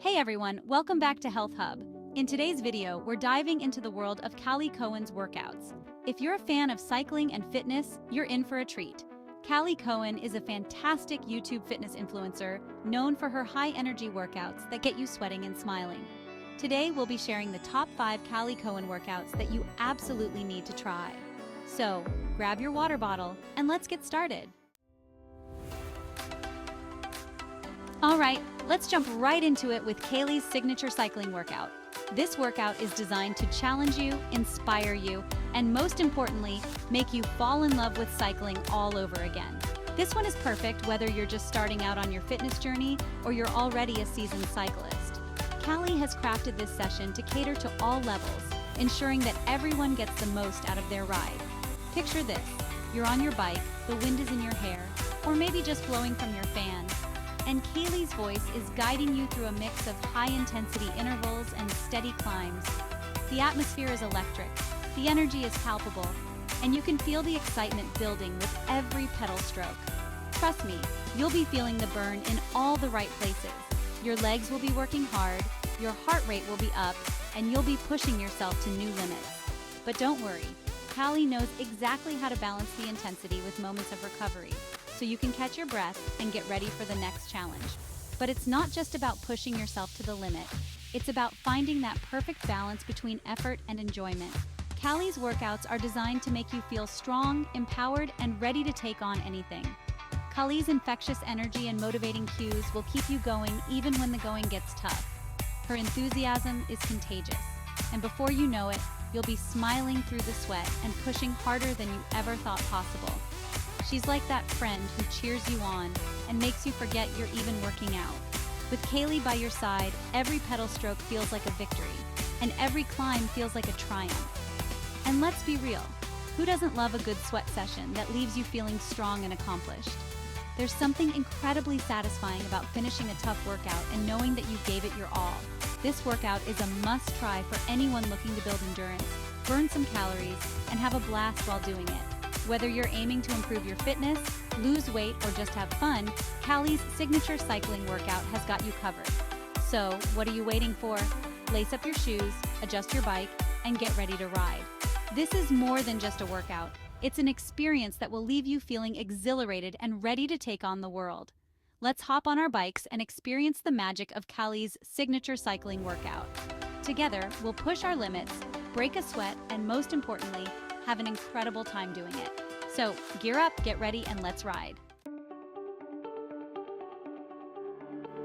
Hey everyone, welcome back to Health Hub. In today's video, we're diving into the world of Kaleigh Cohen's workouts. If you're a fan of cycling and fitness, you're in for a treat. Kaleigh Cohen is a fantastic YouTube fitness influencer known for her high-energy workouts that get you sweating and smiling. Today, we'll be sharing the top 5 Kaleigh Cohen workouts that you absolutely need to try. So, grab your water bottle and let's get started. All right, let's jump right into it with Kaleigh's signature cycling workout. This workout is designed to challenge you, inspire you, and most importantly, make you fall in love with cycling all over again. This one is perfect whether you're just starting out on your fitness journey or you're already a seasoned cyclist. Kaleigh has crafted this session to cater to all levels, ensuring that everyone gets the most out of their ride. Picture this, you're on your bike, the wind is in your hair, or maybe just blowing from your fan. And Kaleigh's voice is guiding you through a mix of high-intensity intervals and steady climbs. The atmosphere is electric, the energy is palpable, and you can feel the excitement building with every pedal stroke. Trust me, you'll be feeling the burn in all the right places. Your legs will be working hard, your heart rate will be up, and you'll be pushing yourself to new limits. But don't worry, Kaleigh knows exactly how to balance the intensity with moments of recovery, so you can catch your breath and get ready for the next challenge. But it's not just about pushing yourself to the limit. It's about finding that perfect balance between effort and enjoyment. Kaleigh's workouts are designed to make you feel strong, empowered, and ready to take on anything. Kaleigh's infectious energy and motivating cues will keep you going even when the going gets tough. Her enthusiasm is contagious, and before you know it, you'll be smiling through the sweat and pushing harder than you ever thought possible. She's like that friend who cheers you on and makes you forget you're even working out. With Kaleigh by your side, every pedal stroke feels like a victory, and every climb feels like a triumph. And let's be real, who doesn't love a good sweat session that leaves you feeling strong and accomplished? There's something incredibly satisfying about finishing a tough workout and knowing that you gave it your all. This workout is a must-try for anyone looking to build endurance, burn some calories, and have a blast while doing it. Whether you're aiming to improve your fitness, lose weight, or just have fun, Kaleigh's signature cycling workout has got you covered. So, what are you waiting for? Lace up your shoes, adjust your bike, and get ready to ride. This is more than just a workout. It's an experience that will leave you feeling exhilarated and ready to take on the world. Let's hop on our bikes and experience the magic of Kaleigh's signature cycling workout. Together, we'll push our limits, break a sweat, and most importantly, have an incredible time doing it. So, gear up, get ready, and let's ride.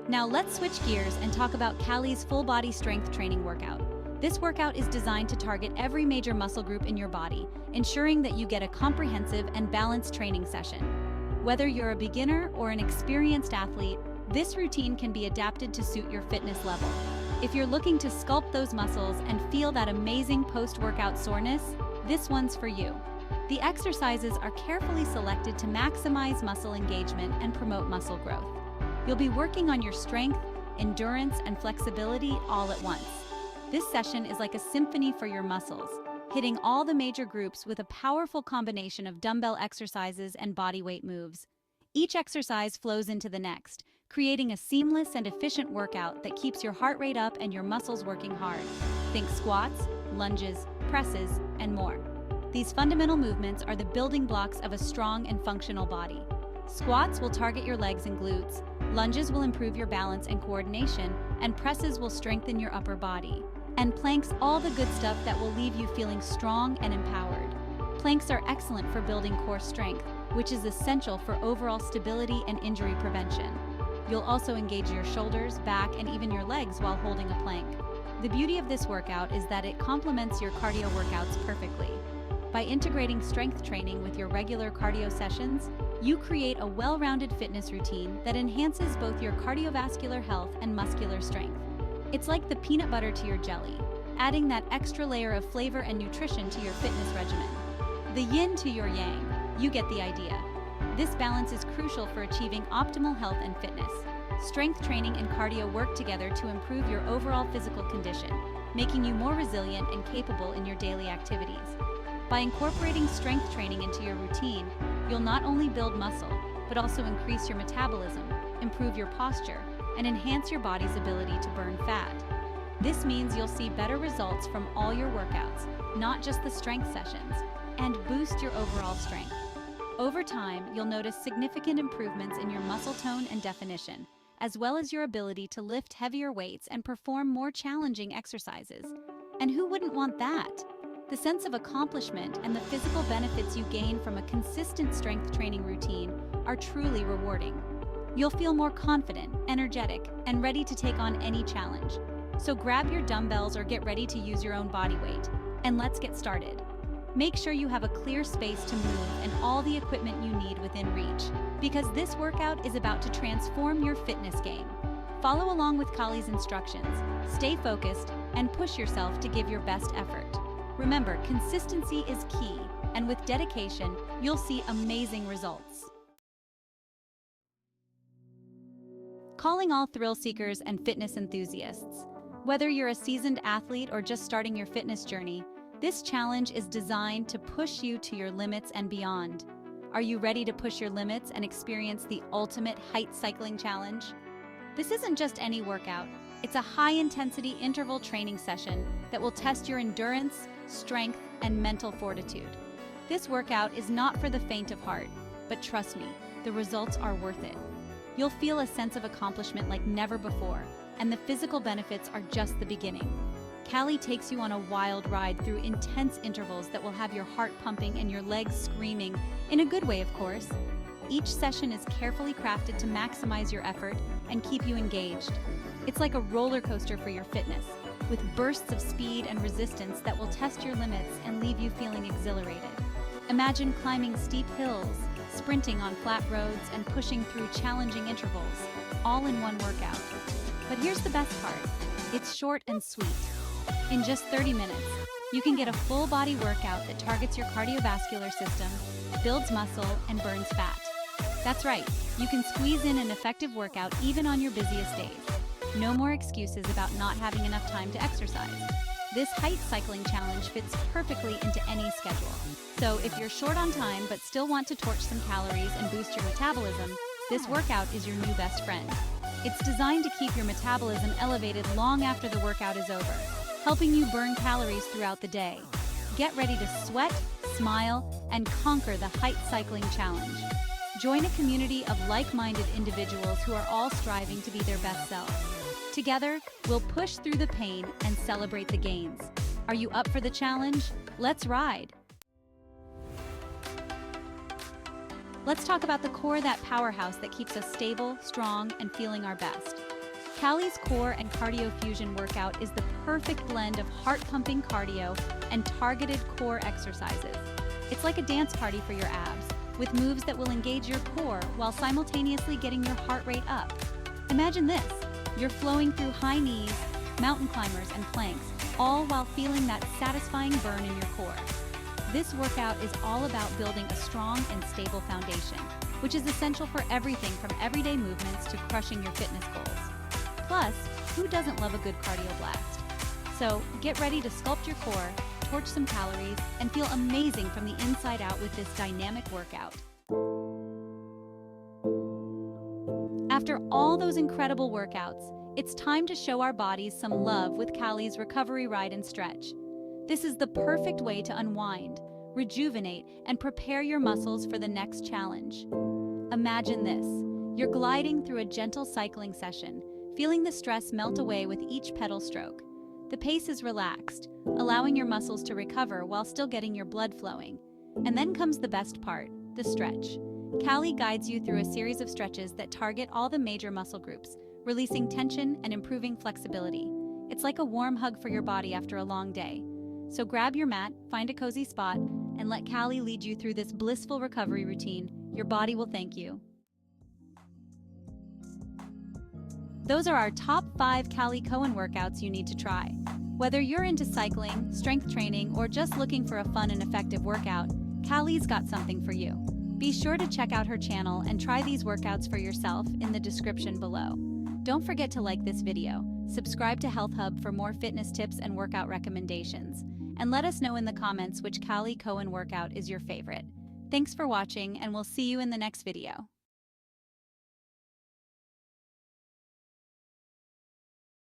Now let's switch gears and talk about Kaleigh's full body strength training workout. This workout is designed to target every major muscle group in your body, ensuring that you get a comprehensive and balanced training session. Whether you're a beginner or an experienced athlete, this routine can be adapted to suit your fitness level. If you're looking to sculpt those muscles and feel that amazing post-workout soreness, this one's for you. The exercises are carefully selected to maximize muscle engagement and promote muscle growth. You'll be working on your strength, endurance, and flexibility all at once. This session is like a symphony for your muscles, hitting all the major groups with a powerful combination of dumbbell exercises and bodyweight moves. Each exercise flows into the next, creating a seamless and efficient workout that keeps your heart rate up and your muscles working hard. Think squats, lunges, presses, and more. These fundamental movements are the building blocks of a strong and functional body. Squats will target your legs and glutes, lunges will improve your balance and coordination, and presses will strengthen your upper body. And planks all the good stuff that will leave you feeling strong and empowered. Planks are excellent for building core strength, which is essential for overall stability and injury prevention. You'll also engage your shoulders, back, and even your legs while holding a plank. The beauty of this workout is that it complements your cardio workouts perfectly. By integrating strength training with your regular cardio sessions, you create a well-rounded fitness routine that enhances both your cardiovascular health and muscular strength. It's like the peanut butter to your jelly, adding that extra layer of flavor and nutrition to your fitness regimen. The yin to your yang, you get the idea. This balance is crucial for achieving optimal health and fitness. Strength training and cardio work together to improve your overall physical condition, making you more resilient and capable in your daily activities. By incorporating strength training into your routine, you'll not only build muscle, but also increase your metabolism, improve your posture, and enhance your body's ability to burn fat. This means you'll see better results from all your workouts, not just the strength sessions, and boost your overall strength. Over time, you'll notice significant improvements in your muscle tone and definition, as well as your ability to lift heavier weights and perform more challenging exercises. And who wouldn't want that? The sense of accomplishment and the physical benefits you gain from a consistent strength training routine are truly rewarding. You'll feel more confident, energetic, and ready to take on any challenge. So grab your dumbbells or get ready to use your own body weight, and let's get started. Make sure you have a clear space to move and all the equipment you need within reach, because this workout is about to transform your fitness game. Follow along with Kaleigh's instructions, stay focused, and push yourself to give your best effort. Remember, consistency is key, and with dedication, you'll see amazing results. Calling all thrill seekers and fitness enthusiasts. Whether you're a seasoned athlete or just starting your fitness journey, this challenge is designed to push you to your limits and beyond. Are you ready to push your limits and experience the ultimate HIIT cycling challenge? This isn't just any workout. It's a high-intensity interval training session that will test your endurance, strength, and mental fortitude. This workout is not for the faint of heart, but trust me, the results are worth it. You'll feel a sense of accomplishment like never before, and the physical benefits are just the beginning. Kaleigh takes you on a wild ride through intense intervals that will have your heart pumping and your legs screaming, in a good way, of course. Each session is carefully crafted to maximize your effort and keep you engaged. It's like a roller coaster for your fitness, with bursts of speed and resistance that will test your limits and leave you feeling exhilarated. Imagine climbing steep hills, sprinting on flat roads, and pushing through challenging intervals, all in one workout. But here's the best part. It's short and sweet. In just 30 minutes, you can get a full-body workout that targets your cardiovascular system, builds muscle, and burns fat. That's right, you can squeeze in an effective workout even on your busiest days. No more excuses about not having enough time to exercise. This HIIT cycling challenge fits perfectly into any schedule. So if you're short on time but still want to torch some calories and boost your metabolism, this workout is your new best friend. It's designed to keep your metabolism elevated long after the workout is over, helping you burn calories throughout the day. Get ready to sweat, smile, and conquer the HIIT cycling challenge. Join a community of like-minded individuals who are all striving to be their best selves. Together, we'll push through the pain and celebrate the gains. Are you up for the challenge? Let's ride! Let's talk about the core, that powerhouse that keeps us stable, strong, and feeling our best. Kaleigh's core and cardio fusion workout is the perfect blend of heart-pumping cardio and targeted core exercises. It's like a dance party for your abs, with moves that will engage your core while simultaneously getting your heart rate up. Imagine this, you're flowing through high knees, mountain climbers, and planks, all while feeling that satisfying burn in your core. This workout is all about building a strong and stable foundation, which is essential for everything from everyday movements to crushing your fitness goals. Plus, who doesn't love a good cardio blast? So get ready to sculpt your core, torch some calories, and feel amazing from the inside out with this dynamic workout. After all those incredible workouts, it's time to show our bodies some love with Kaleigh's recovery ride and stretch. This is the perfect way to unwind, rejuvenate, and prepare your muscles for the next challenge. Imagine this, you're gliding through a gentle cycling session, feeling the stress melt away with each pedal stroke. The pace is relaxed, allowing your muscles to recover while still getting your blood flowing. And then comes the best part, the stretch. Kaleigh guides you through a series of stretches that target all the major muscle groups, releasing tension and improving flexibility. It's like a warm hug for your body after a long day. So grab your mat, find a cozy spot, and let Kaleigh lead you through this blissful recovery routine. Your body will thank you. Those are our top 5 Kaleigh Cohen workouts you need to try. Whether you're into cycling, strength training, or just looking for a fun and effective workout, Kaleigh's got something for you. Be sure to check out her channel and try these workouts for yourself in the description below. Don't forget to like this video, subscribe to Health Hub for more fitness tips and workout recommendations, and let us know in the comments which Kaleigh Cohen workout is your favorite. Thanks for watching, and we'll see you in the next video.